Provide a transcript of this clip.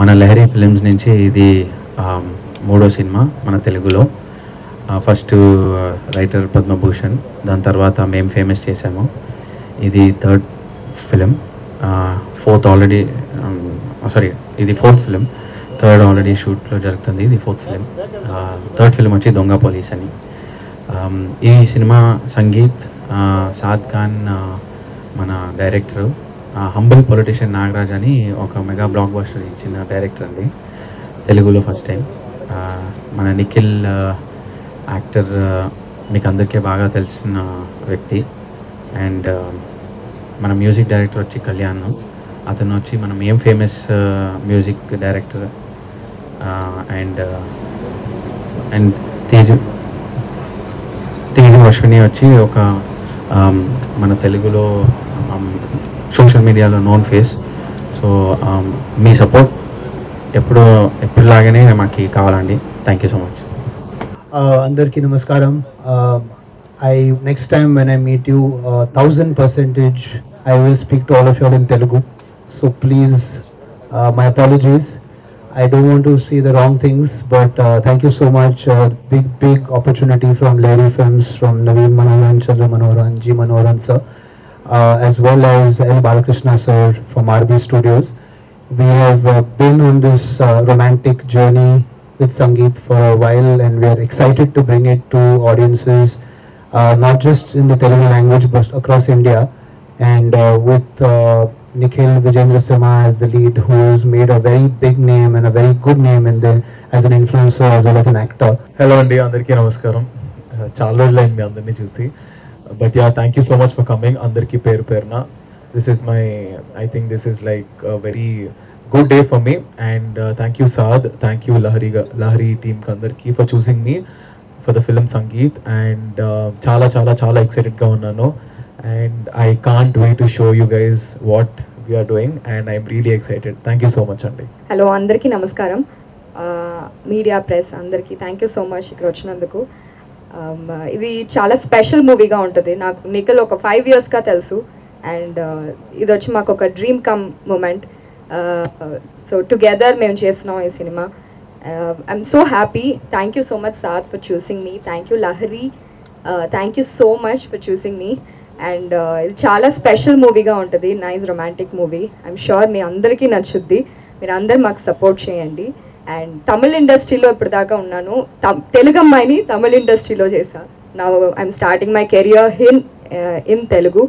మన లహరి ఫిలిమ్స్ నుంచి ఇది మూడో సినిమా మన తెలుగులో. ఫస్ట్ రైటర్ పద్మభూషణ్, దాని తర్వాత మేము ఫేమస్ చేసాము. ఇది థర్డ్ ఫిలిం. ఇది ఫోర్త్ ఫిలిం. థర్డ్ ఆల్రెడీ షూట్లో జరుగుతుంది, ఇది ఫోర్త్ ఫిలిం. థర్డ్ ఫిలిం వచ్చి దొంగ పోలీస్ అని. ఈ సినిమా సంగీత్ సాద్ ఖాన్ మన డైరెక్టరు, హంబుల్ పొలిటీషియన్ నాగరాజ్ అని ఒక మెగా బ్లాక్ బస్టర్ ఇచ్చిన డైరెక్టర్ అండి, తెలుగులో ఫస్ట్ టైం. మన నిఖిల్ యాక్టర్ మీకు అందరికీ బాగా తెలిసిన వ్యక్తి. అండ్ మన మ్యూజిక్ డైరెక్టర్ వచ్చి కళ్యాణ్, అతను వచ్చి మనం ఏం famous music director. And Teju Ashwini వచ్చి ఒక మన తెలుగులో సోషల్ మీడియాలో నోన్ ఫేస్. సో మీ సపోర్ట్ ఎప్పుడులాగానే మాకు కావాలండి. Thank you so much. Andarki namaskaram. Next time when I meet you, 1000% I will speak to all of you all in Telugu. So please, my apologies. I don't want to say the wrong things, but thank you so much. Big opportunity from Lehri Films, from Naveen Manoharan, Chandra Manoharan, G Manoharan sir, as well as L Balakrishna sir from RB Studios. We have been on this romantic journey with Sangeet for a while, and we are excited to bring it to audiences, not just in the Telugu language but across India. And with Nikhil Vijayendra Sima as the lead, who has made a very big name and a very good name as an influencer as well as an actor. Hello Andy, andarki namaskaram. Chaala rojulaindi mi andarni chusi. But yeah, thank you so much for coming. Andarki perna. This is I think this is like a very good day for me. And thank you Saad, thank you Lahari team kandarki for choosing me for the film Sangeet. And చాలా excited ga unnanu, and I can't wait to show you guys what we are doing, and I'm really excited. Thank you so much Andy. Hello andarki namaskaram. Media press andarki thank you so much ikkada vachinanduku. ఇది చాలా special మూవీగా ఉంటుంది. నాకు నిఖిల్ ఒక 5 yearsగా తెలుసు, and ఇది వచ్చి మాకు ఒక dream come moment. So together మేము చేస్తున్నాం ఈ cinema. I'm so happy. Thank you so much సాద్ for choosing me. Thank you Lahari, thank you so much for choosing me. And ఇది చాలా స్పెషల్ మూవీగా ఉంటుంది, nice romantic movie. I'm sure మీ అందరికీ నచ్చుద్ది. మీరు అందరు మాకు సపోర్ట్ చేయండి. అండ్ తమిళ్ ఇండస్ట్రీలో ఇప్పటిదాకా ఉన్నాను, తెలుగు అమ్మాయిని తమిళ్ ఇండస్ట్రీలో చేశాను. Now I'm starting my career in Telugu.